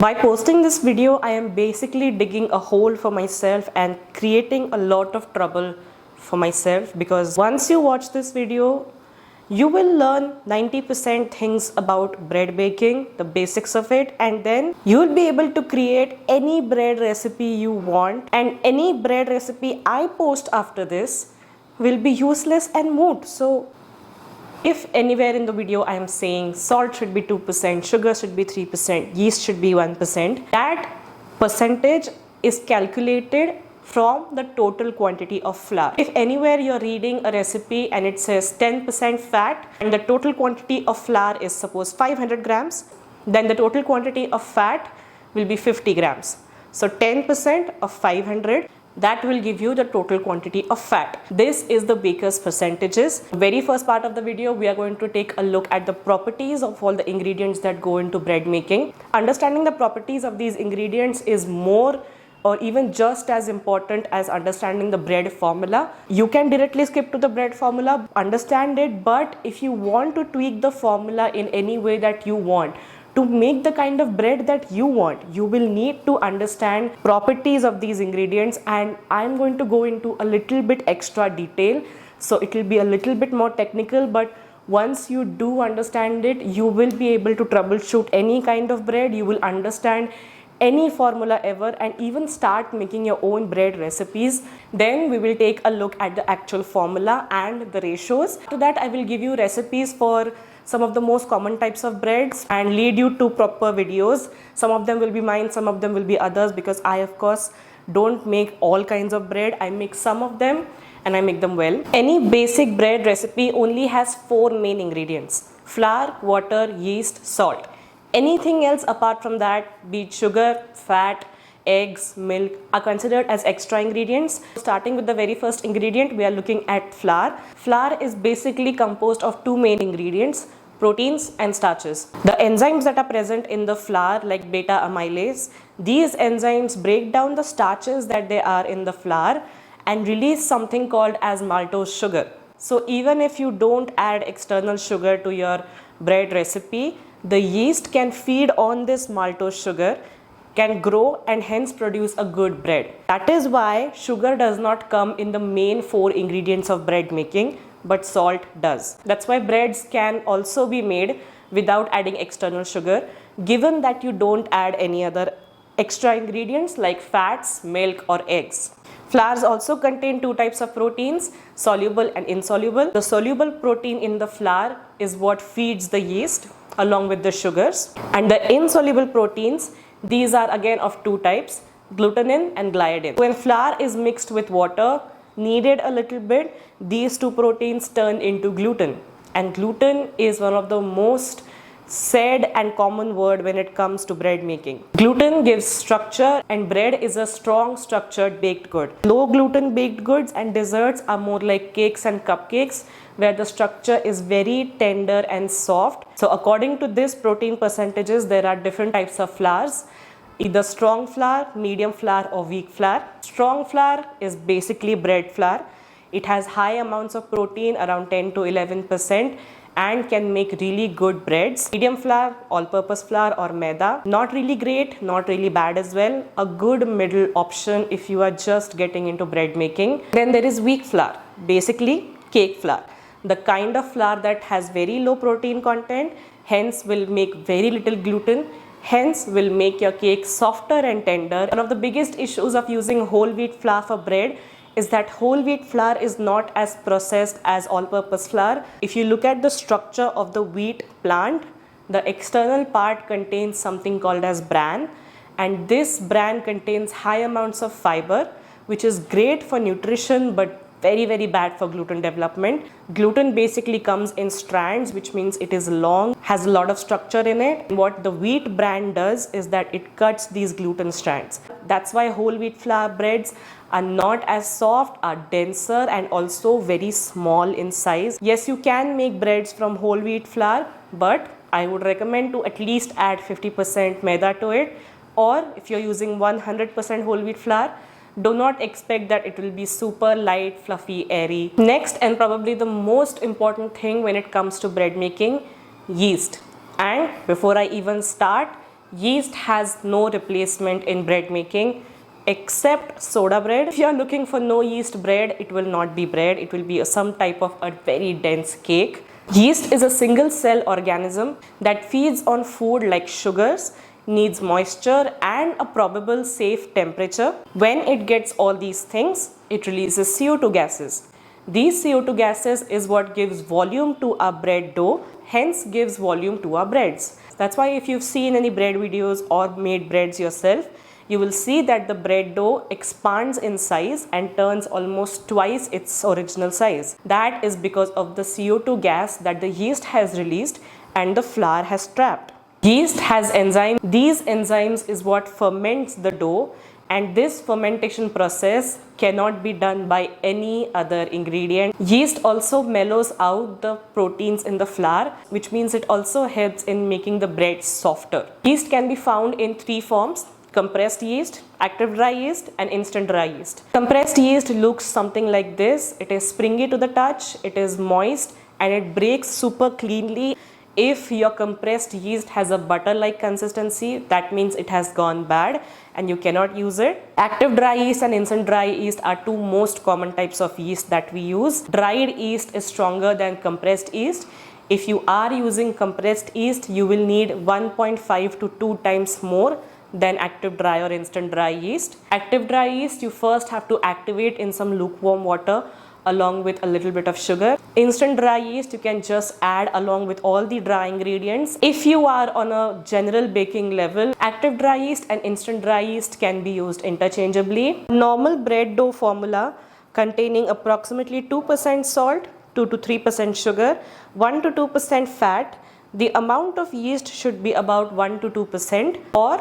By posting this video, I am basically digging a hole for myself and creating a lot of trouble for myself, because once you watch this video, you will learn 90% things about bread baking, the basics of it, and then you will be able to create any bread recipe you want, and any bread recipe I post after this will be useless and moot. So if anywhere in the video I am saying salt should be 2%, sugar should be 3%, yeast should be 1%, that percentage is calculated from the total quantity of flour. If anywhere you're reading a recipe and it says 10% fat and the total quantity of flour is suppose 500 grams, then the total quantity of fat will be 50 grams. So 10% of 500, that will give you the total quantity of fat. This is the baker's percentages. Very first part of the video, we are going to take a look at the properties of all the ingredients that go into bread making. Understanding the properties of these ingredients is more or even just as important as understanding the bread formula. You can directly skip to the bread formula, understand it, but if you want to tweak the formula in any way that you want, to make the kind of bread that you want, you will need to understand properties of these ingredients, and I'm going to go into a little bit extra detail, so it will be a little bit more technical, but once you do understand it, you will be able to troubleshoot any kind of bread, you will understand any formula ever, and even start making your own bread recipes. Then we will take a look at the actual formula and the ratios. After that, I will give you recipes for some of the most common types of breads and lead you to proper videos. Some of them will be mine, some of them will be others, because I of course don't make all kinds of bread. I make some of them and I make them well. Any basic bread recipe only has 4 main ingredients: flour, water, yeast, salt. Anything else apart from that, be it sugar, fat, eggs, milk, are considered as extra ingredients. Starting with the very first ingredient, we are looking at flour. Flour is basically composed of 2 main ingredients: proteins and starches. The enzymes that are present in the flour, like beta amylase, these enzymes break down the starches that they are in the flour and release something called as maltose sugar. So even if you don't add external sugar to your bread recipe, the yeast can feed on this maltose sugar, can grow, and hence produce a good bread. That is why sugar does not come in the main 4 ingredients of bread making, but salt does. That's why breads can also be made without adding external sugar, given that you don't add any other extra ingredients like fats, milk, or eggs. Flours also contain 2 types of proteins, soluble and insoluble. The soluble protein in the flour is what feeds the yeast along with the sugars, and the insoluble proteins, these are again of 2 types, glutenin and gliadin. When flour is mixed with water, kneaded a little bit, these 2 proteins turn into gluten, and gluten is one of the most said and common word when it comes to bread making. Gluten gives structure, and bread is a strong structured baked good. Low gluten baked goods and desserts are more like cakes and cupcakes, where the structure is very tender and soft. So according to this protein percentages, there are different types of flours: either strong flour, medium flour, or weak flour. Strong flour is basically bread flour. It has high amounts of protein, around 10 to 11%, and can make really good breads. Medium flour, all-purpose flour, or maida, not really great, not really bad as well. A good middle option if you are just getting into bread making. Then there is weak flour, basically cake flour, the kind of flour that has very low protein content, hence will make very little gluten, hence will make your cake softer and tender. One of the biggest issues of using whole wheat flour for bread is that whole wheat flour is not as processed as all-purpose flour. If you look at the structure of the wheat plant, the external part contains something called as bran, and this bran contains high amounts of fiber, which is great for nutrition but very bad for gluten development. Gluten basically comes in strands, which means it is long, has a lot of structure in it. And what the wheat bran does is that it cuts these gluten strands. That's why whole wheat flour breads are not as soft, are denser, and also very small in size. Yes, you can make breads from whole wheat flour, but I would recommend to at least add 50% maida to it, or if you're using 100% whole wheat flour, do not expect that it will be super light, fluffy, airy. Next, and probably the most important thing when it comes to bread making, yeast. And before I even start, yeast has no replacement in bread making except soda bread. If you are looking for no yeast bread, it will not be bread, it will be some type of a very dense cake. Yeast is a single cell organism that feeds on food like sugars, needs moisture and a probable safe temperature. When it gets all these things, it releases CO2 gases. These CO2 gases is what gives volume to our bread dough, hence gives volume to our breads. That's why if you've seen any bread videos or made breads yourself, you will see that the bread dough expands in size and turns almost twice its original size. That is because of the CO2 gas that the yeast has released and the flour has trapped. Yeast has enzymes. These enzymes is what ferments the dough, and this fermentation process cannot be done by any other ingredient. Yeast also mellows out the proteins in the flour, which means it also helps in making the bread softer. Yeast can be found in three forms: compressed yeast, active dry yeast and instant dry yeast. Compressed yeast looks something like this. It is springy to the touch, it is moist and it breaks super cleanly. If your compressed yeast has a butter-like consistency, that means it has gone bad and you cannot use it. Active dry yeast and instant dry yeast are two most common types of yeast that we use. Dried yeast is stronger than compressed yeast. If you are using compressed yeast, you will need 1.5 to 2 times more than active dry or instant dry yeast. Active dry yeast you first have to activate in some lukewarm water along with a little bit of sugar. Instant dry yeast you can just add along with all the dry ingredients. If you are on a general baking level, active dry yeast and instant dry yeast can be used interchangeably. Normal bread dough formula containing approximately 2% salt, 2 to 3% sugar, 1 to 2% fat. The amount of yeast should be about 1 to 2% or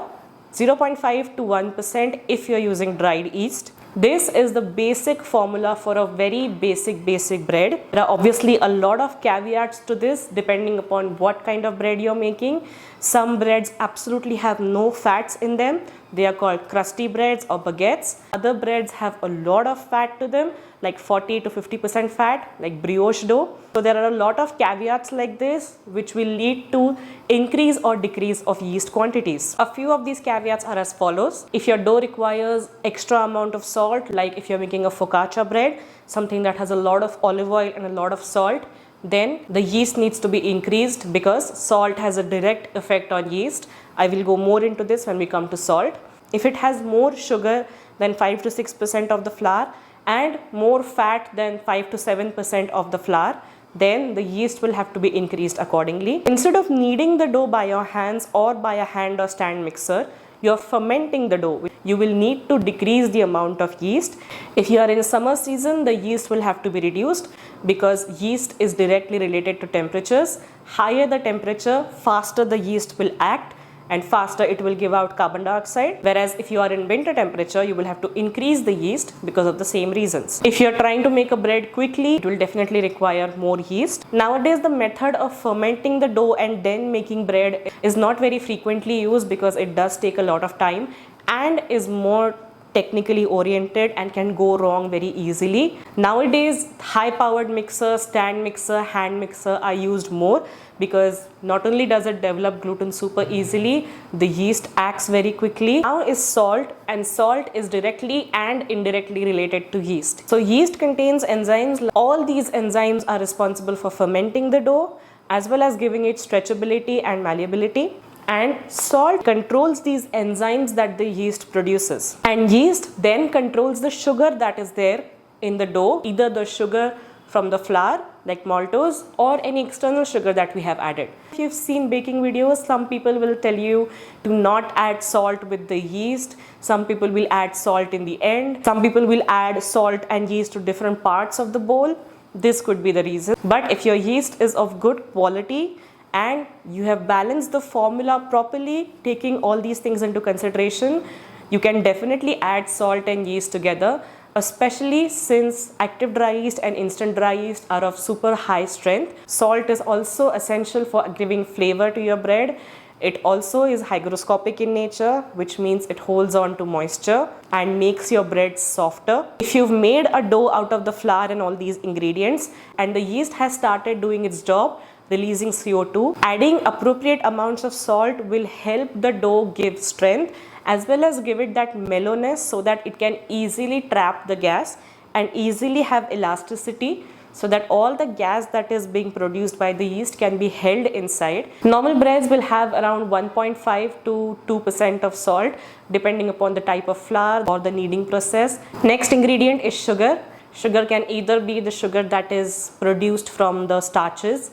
0.5 to 1% if you are using dried yeast. This is the basic formula for a very basic bread. There are obviously a lot of caveats to this depending upon what kind of bread you're making. Some breads absolutely have no fats in them. They are called crusty breads or baguettes. Other breads have a lot of fat to them, like 40 to 50% fat, like brioche dough. So there are a lot of caveats like this which will lead to increase or decrease of yeast quantities. A few of these caveats are as follows. If your dough requires extra amount of salt, like if you're making a focaccia bread, something that has a lot of olive oil and a lot of salt, then the yeast needs to be increased because salt has a direct effect on yeast. I will go more into this when we come to salt. If it has more sugar than 5 to 6% of the flour and more fat than 5 to 7% of the flour, then the yeast will have to be increased accordingly. Instead of kneading the dough by your hands or by a hand or stand mixer, you're fermenting the dough. You will need to decrease the amount of yeast. If you are in summer season, the yeast will have to be reduced because yeast is directly related to temperatures. Higher the temperature, faster the yeast will act and faster it will give out carbon dioxide. Whereas if you are in winter temperature, you will have to increase the yeast because of the same reasons. If you are trying to make a bread quickly, it will definitely require more yeast. Nowadays, the method of fermenting the dough and then making bread is not very frequently used because it does take a lot of time and is more technically oriented and can go wrong very easily. Nowadays, high-powered mixer, stand mixer, hand mixer are used more because not only does it develop gluten super easily, the yeast acts very quickly. Now is salt, and salt is directly and indirectly related to yeast. So yeast contains enzymes. All these enzymes are responsible for fermenting the dough as well as giving it stretchability and malleability. And salt controls these enzymes that the yeast produces. And yeast then controls the sugar that is there in the dough, either the sugar from the flour like maltose or any external sugar that we have added. If you've seen baking videos, some people will tell you to not add salt with the yeast. Some people will add salt in the end. Some people will add salt and yeast to different parts of the bowl. This could be the reason. But if your yeast is of good quality, and you have balanced the formula properly, taking all these things into consideration, you can definitely add salt and yeast together, especially since active dry yeast and instant dry yeast are of super high strength. Salt is also essential for giving flavor to your bread. It also is hygroscopic in nature, which means it holds on to moisture and makes your bread softer. If you've made a dough out of the flour and all these ingredients and the yeast has started doing its job, releasing CO2. Adding appropriate amounts of salt will help the dough give strength as well as give it that mellowness so that it can easily trap the gas and easily have elasticity, so that all the gas that is being produced by the yeast can be held inside. Normal breads will have around 1.5 to 2% of salt depending upon the type of flour or the kneading process. Next ingredient is sugar. Sugar can either be the sugar that is produced from the starches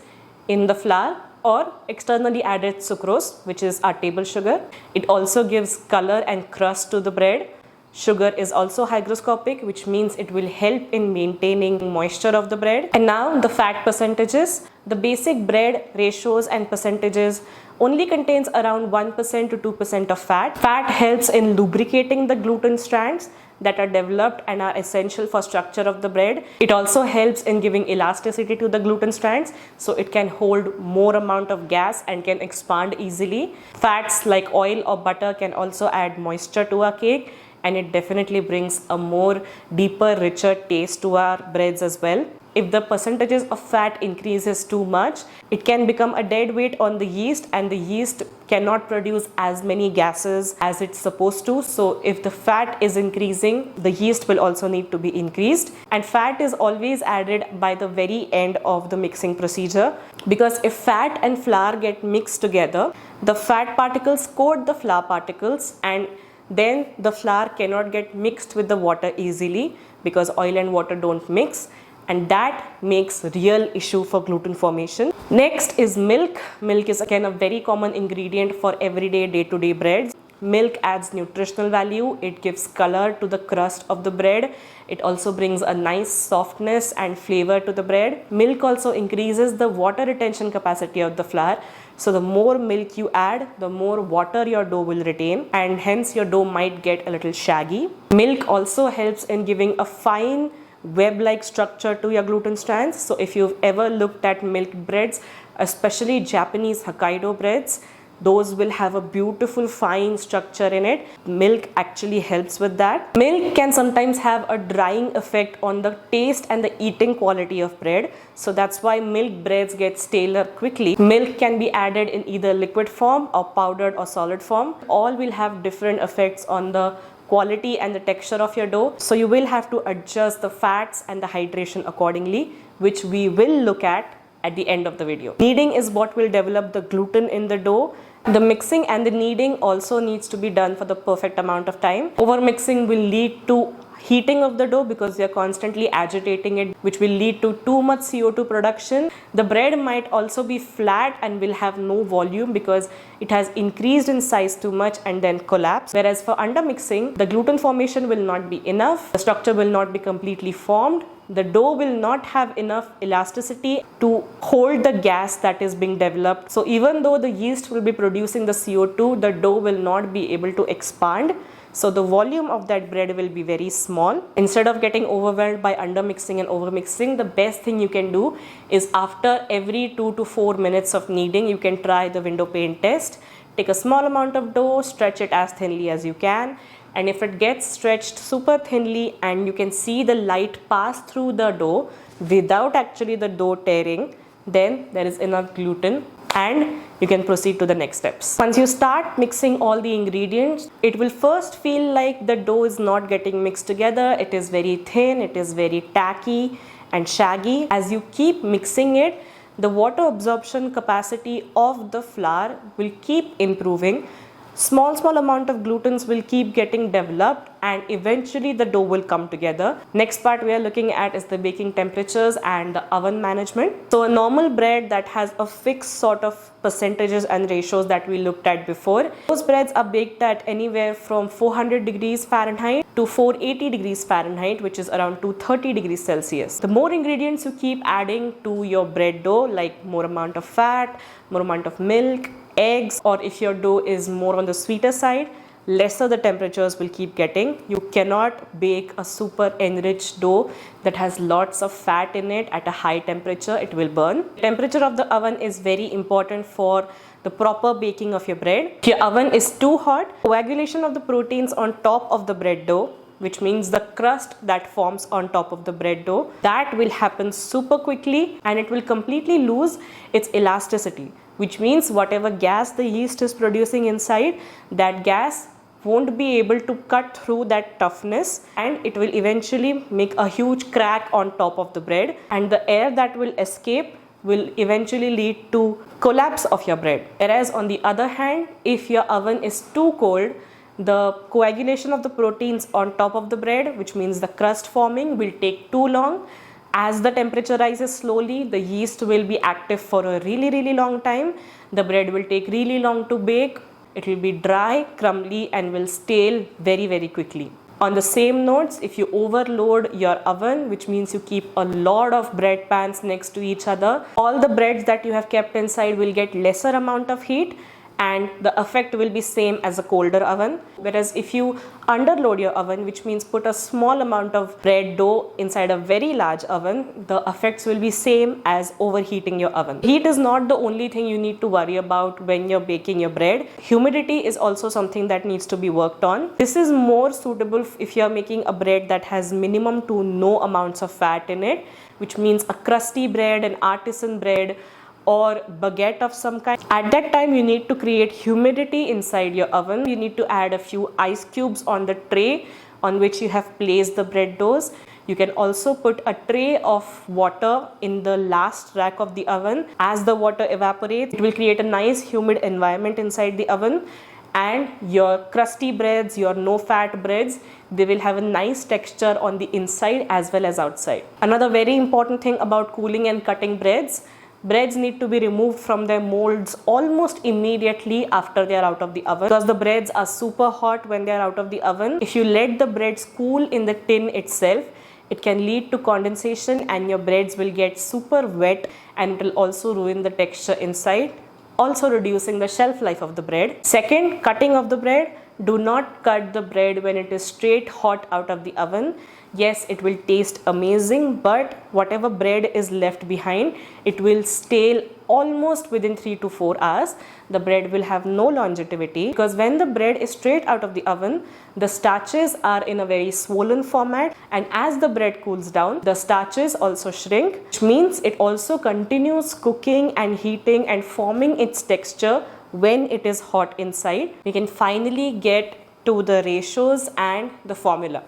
in the flour or externally added sucrose, which is our table sugar. It also gives color and crust to the bread. Sugar is also hygroscopic, which means it will help in maintaining moisture of the bread. And now the fat percentages. The basic bread ratios and percentages only contains around 1% to 2% of fat. Fat helps in lubricating the gluten strands that are developed and are essential for structure of the bread. It also helps in giving elasticity to the gluten strands, so it can hold more amount of gas and can expand easily. Fats like oil or butter can also add moisture to our cake, and it definitely brings a more deeper, richer taste to our breads as well. If the percentages of fat increases too much, it can become a dead weight on the yeast, and the yeast cannot produce as many gases as it's supposed to. So if the fat is increasing, the yeast will also need to be increased. And fat is always added by the very end of the mixing procedure, because if fat and flour get mixed together, the fat particles coat the flour particles, and then the flour cannot get mixed with the water easily because oil and water don't mix, and that makes real issue for gluten formation. Next is milk. Milk is again a very common ingredient for everyday day-to-day breads. Milk adds nutritional value, it gives color to the crust of the bread, it also brings a nice softness and flavor to the bread. Milk also increases the water retention capacity of the flour, so the more milk you add, the more water your dough will retain, and hence your dough might get a little shaggy. Milk also helps in giving a fine web-like structure to your gluten strands. So if you've ever looked at milk breads, especially Japanese Hokkaido breads, those will have a beautiful fine structure in it. Milk actually helps with that. Milk can sometimes have a drying effect on the taste and the eating quality of bread, so that's why milk breads get staler quickly. Milk can be added in either liquid form or powdered or solid form. All will have different effects on the quality and the texture of your dough, so you will have to adjust the fats and the hydration accordingly, which we will look at the end of the video. Kneading is what will develop the gluten in the dough. The mixing and the kneading also needs to be done for the perfect amount of time. Over mixing will lead to heating of the dough because we are constantly agitating it, which will lead to too much CO2 production. The bread might also be flat and will have no volume because it has increased in size too much and then collapse. Whereas for undermixing, the gluten formation will not be enough, the structure will not be completely formed, the dough will not have enough elasticity to hold the gas that is being developed. So even though the yeast will be producing the CO2, the dough will not be able to expand. So the volume of that bread will be very small. Instead of getting overwhelmed by undermixing and overmixing, the best thing you can do is after every 2 to 4 minutes of kneading, you can try the window pane test. Take a small amount of dough, stretch it as thinly as you can. And if it gets stretched super thinly and you can see the light pass through the dough without actually the dough tearing, then there is enough gluten and you can proceed to the next steps. Once you start mixing all the ingredients, it will first feel like the dough is not getting mixed together. It is very thin, it is very tacky and shaggy. As you keep mixing it, the water absorption capacity of the flour will keep improving. Small amount of glutens will keep getting developed and eventually the dough will come together. Next part we are looking at is the baking temperatures and the oven management. So a normal bread that has a fixed sort of percentages and ratios that we looked at before, those breads are baked at anywhere from 400 degrees Fahrenheit to 480 degrees Fahrenheit, which is around 230 degrees Celsius. The more ingredients you keep adding to your bread dough, like more amount of fat, more amount of milk, eggs, or if your dough is more on the sweeter side, lesser the temperatures will keep getting. You cannot bake a super enriched dough that has lots of fat in it at a high temperature, it will burn. Temperature of the oven is very important for the proper baking of your bread. If your oven is too hot, coagulation of the proteins on top of the bread dough which means the crust that forms on top of the bread dough, that will happen super quickly and it will completely lose its elasticity, which means whatever gas the yeast is producing inside, that gas won't be able to cut through that toughness, and it will eventually make a huge crack on top of the bread, and the air that will escape will eventually lead to collapse of your bread. Whereas on the other hand, if your oven is too cold, the coagulation of the proteins on top of the bread, which means the crust forming, will take too long. As the temperature rises slowly, the yeast will be active for a really long time. The bread will take really long to bake. It will be dry, crumbly, and will stale very quickly. On the same notes, if you overload your oven, which means you keep a lot of bread pans next to each other, all the breads that you have kept inside will get lesser amount of heat, and the effect will be same as a colder oven. Whereas if you underload your oven, which means put a small amount of bread dough inside a very large oven, the effects will be same as overheating your oven. Heat is not the only thing you need to worry about when you're baking your bread. Humidity is also something that needs to be worked on. This is more suitable if you're making a bread that has minimum to no amounts of fat in it, which means a crusty bread, an artisan bread, or baguette of some kind. At that time, you need to create humidity inside your oven. You need to add a few ice cubes on the tray on which you have placed the bread doughs. You can also put a tray of water in the last rack of the oven. As the water evaporates, it will create a nice humid environment inside the oven, and your crusty breads, your no fat breads, they will have a nice texture on the inside as well as outside. Another very important thing about cooling and cutting breads need to be removed from their molds almost immediately after they are out of the oven, because the breads are super hot when they are out of the oven. If you let the breads cool in the tin itself, it can lead to condensation and your breads will get super wet, and it will also ruin the texture inside, also reducing the shelf life of the bread. Second, cutting of the bread. Do not cut the bread when it is straight hot out of the oven. Yes, it will taste amazing, but whatever bread is left behind, it will stale almost within 3 to 4 hours. The bread will have no longevity, because when the bread is straight out of the oven, the starches are in a very swollen format, and as the bread cools down, the starches also shrink, which means it also continues cooking and heating and forming its texture when it is hot inside. We can finally get to the ratios and the formula.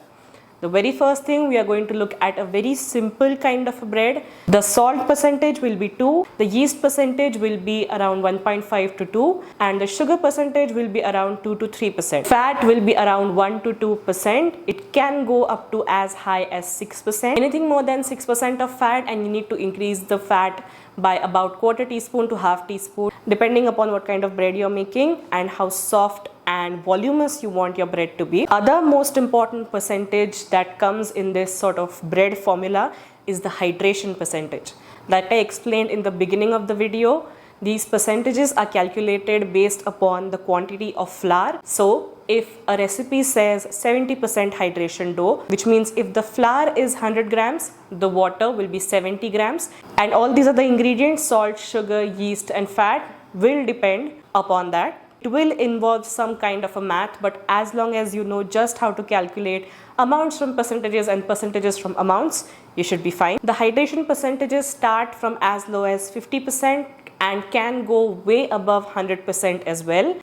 The very first thing, we are going to look at a very simple kind of a bread. The salt percentage will be 2, the yeast percentage will be around 1.5 to 2, and the sugar percentage will be around 2 to 3%. Fat will be around 1 to 2%. It can go up to as high as 6%. Anything more than 6% of fat, and you need to increase the fat by about quarter teaspoon to half teaspoon, depending upon what kind of bread you're making and how soft and voluminous you want your bread to be. Other most important percentage that comes in this sort of bread formula is the hydration percentage. Like I explained in the beginning of the video, these percentages are calculated based upon the quantity of flour. So if a recipe says 70% hydration dough, which means if the flour is 100 grams, the water will be 70 grams. And all these other ingredients, salt, sugar, yeast and fat, will depend upon that. It will involve some kind of a math, but as long as you know just how to calculate amounts from percentages and percentages from amounts, you should be fine. The hydration percentages start from as low as 50% and can go way above 100% as well.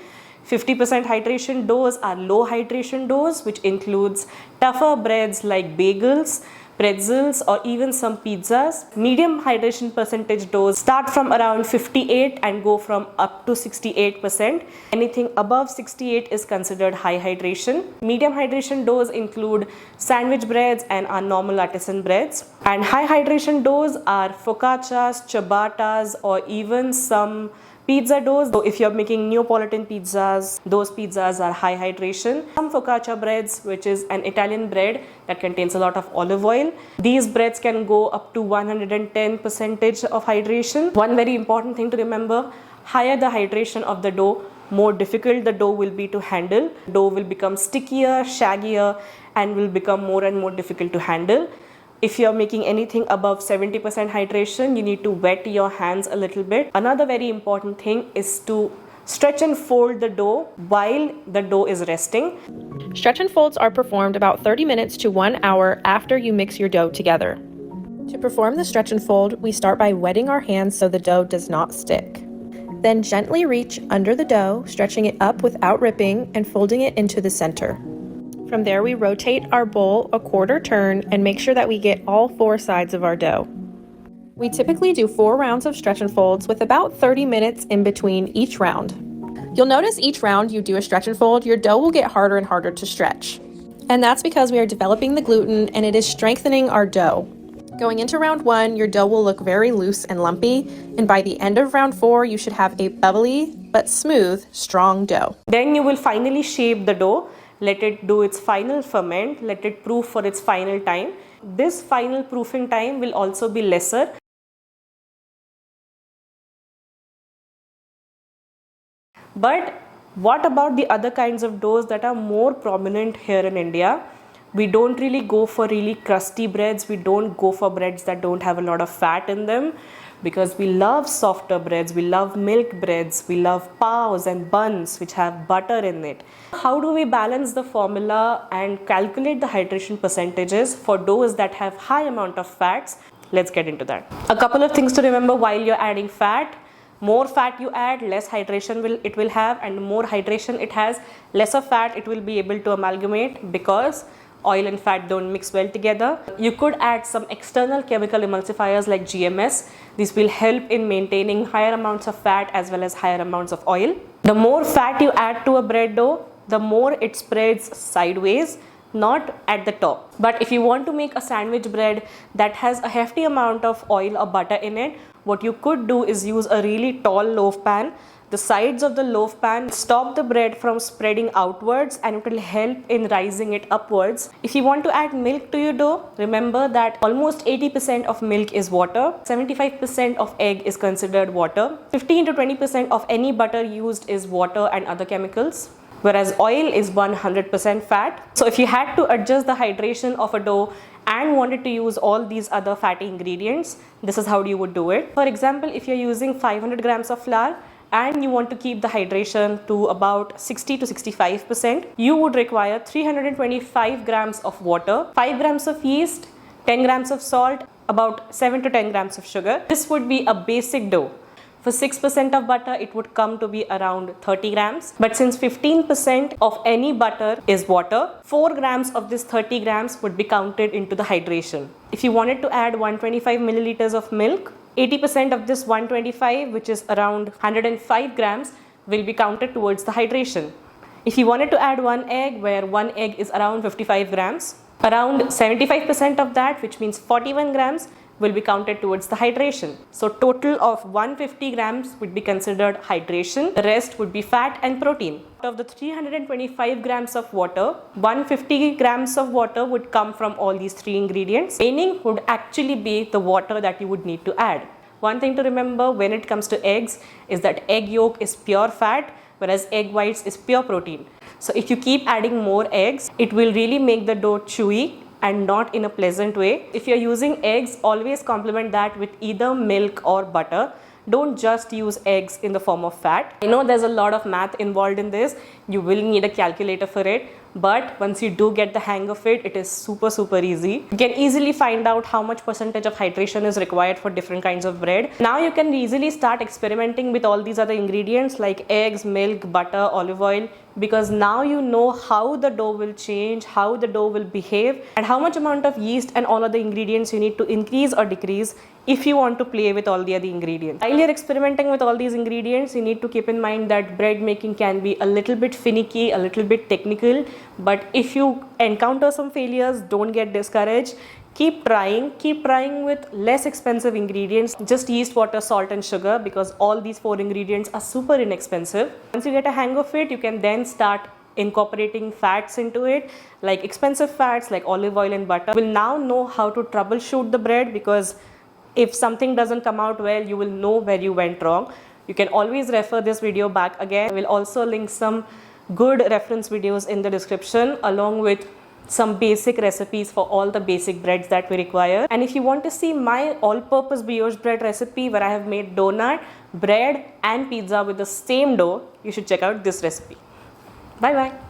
50% hydration doughs are low hydration doughs, which includes tougher breads like bagels, pretzels, or even some pizzas. Medium hydration percentage doughs start from around 58 and go from up to 68%. Anything above 68 is considered high hydration. Medium hydration doughs include sandwich breads and our normal artisan breads. And high hydration doughs are focaccias, ciabattas, or even some pizza doughs. So if you're making Neapolitan pizzas, those pizzas are high hydration. Some focaccia breads, which is an Italian bread that contains a lot of olive oil. These breads can go up to 110% of hydration. One very important thing to remember, higher the hydration of the dough, more difficult the dough will be to handle. Dough will become stickier, shaggier, and will become more and more difficult to handle. If you're making anything above 70% hydration, you need to wet your hands a little bit. Another very important thing is to stretch and fold the dough while the dough is resting. Stretch and folds are performed about 30 minutes to 1 hour after you mix your dough together. To perform the stretch and fold, we start by wetting our hands so the dough does not stick. Then gently reach under the dough, stretching it up without ripping and folding it into the center. From there, we rotate our bowl a quarter turn and make sure that we get all 4 sides of our dough. We typically do 4 rounds of stretch and folds with about 30 minutes in between each round. You'll notice each round you do a stretch and fold, your dough will get harder and harder to stretch. And that's because we are developing the gluten and it is strengthening our dough. Going into round 1, your dough will look very loose and lumpy, and by the end of round 4, you should have a bubbly but smooth, strong dough. Then you will finally shape the dough, let it do its final ferment, let it proof for its final time. This final proofing time will also be lesser. But what about the other kinds of doughs that are more prominent here in India? We don't really go for really crusty breads. We don't go for breads that don't have a lot of fat in them because we love softer breads. We love milk breads. We love paos and buns which have butter in it. How do we balance the formula and calculate the hydration percentages for doughs that have high amount of fats? Let's get into that. A couple of things to remember while you're adding fat. More fat you add, less hydration it will have, and more hydration it has, lesser fat it will be able to amalgamate because oil and fat don't mix well together. You could add some external chemical emulsifiers like GMS. This will help in maintaining higher amounts of fat as well as higher amounts of oil. The more fat you add to a bread dough, the more it spreads sideways, not at the top. But if you want to make a sandwich bread that has a hefty amount of oil or butter in it, what you could do is use a really tall loaf pan. The sides of the loaf pan stop the bread from spreading outwards and it will help in rising it upwards. If you want to add milk to your dough, remember that almost 80% of milk is water, 75% of egg is considered water, 15 to 20% of any butter used is water and other chemicals, whereas oil is 100% fat. So if you had to adjust the hydration of a dough and wanted to use all these other fatty ingredients, this is how you would do it. For example, if you're using 500 grams of flour and you want to keep the hydration to about 60 to 65%, you would require 325 grams of water, 5 grams of yeast, 10 grams of salt, about 7 to 10 grams of sugar. This would be a basic dough. For 6% of butter, it would come to be around 30 grams. But since 15% of any butter is water, 4 grams of this 30 grams would be counted into the hydration. If you wanted to add 125 milliliters of milk, 80% of this 125, which is around 105 grams, will be counted towards the hydration. If you wanted to add 1 egg, where 1 egg is around 55 grams, around 75% of that, which means 41 grams, will be counted towards the hydration. So total of 150 grams would be considered hydration. The rest would be fat and protein. Out of the 325 grams of water, 150 grams of water would come from all these 3 ingredients. Remaining would actually be the water that you would need to add. One thing to remember when it comes to eggs is that egg yolk is pure fat, whereas egg whites is pure protein. So if you keep adding more eggs, it will really make the dough chewy and not in a pleasant way. If you're using eggs, always complement that with either milk or butter. Don't just use eggs in the form of fat. I know there's a lot of math involved in this. You will need a calculator for it. But once you do get the hang of it, it is super easy. You can easily find out how much percentage of hydration is required for different kinds of bread. Now you can easily start experimenting with all these other ingredients like eggs, milk, butter, olive oil, because now you know how the dough will change, how the dough will behave, and how much amount of yeast and all other ingredients you need to increase or decrease if you want to play with all the other ingredients. While you're experimenting with all these ingredients, you need to keep in mind that bread making can be a little bit finicky, a little bit technical, but if you encounter some failures, don't get discouraged. Keep trying with less expensive ingredients, just yeast, water, salt and sugar, because all these 4 ingredients are super inexpensive. Once you get a hang of it, you can then start incorporating fats into it, like expensive fats like olive oil and butter. You will now know how to troubleshoot the bread, because if something doesn't come out well, you will know where you went wrong. You can always refer this video back again. I will also link some good reference videos in the description, along with some basic recipes for all the basic breads that we require. And if you want to see my all-purpose brioche bread recipe where I have made donut, bread and pizza with the same dough, you should check out this recipe. Bye bye.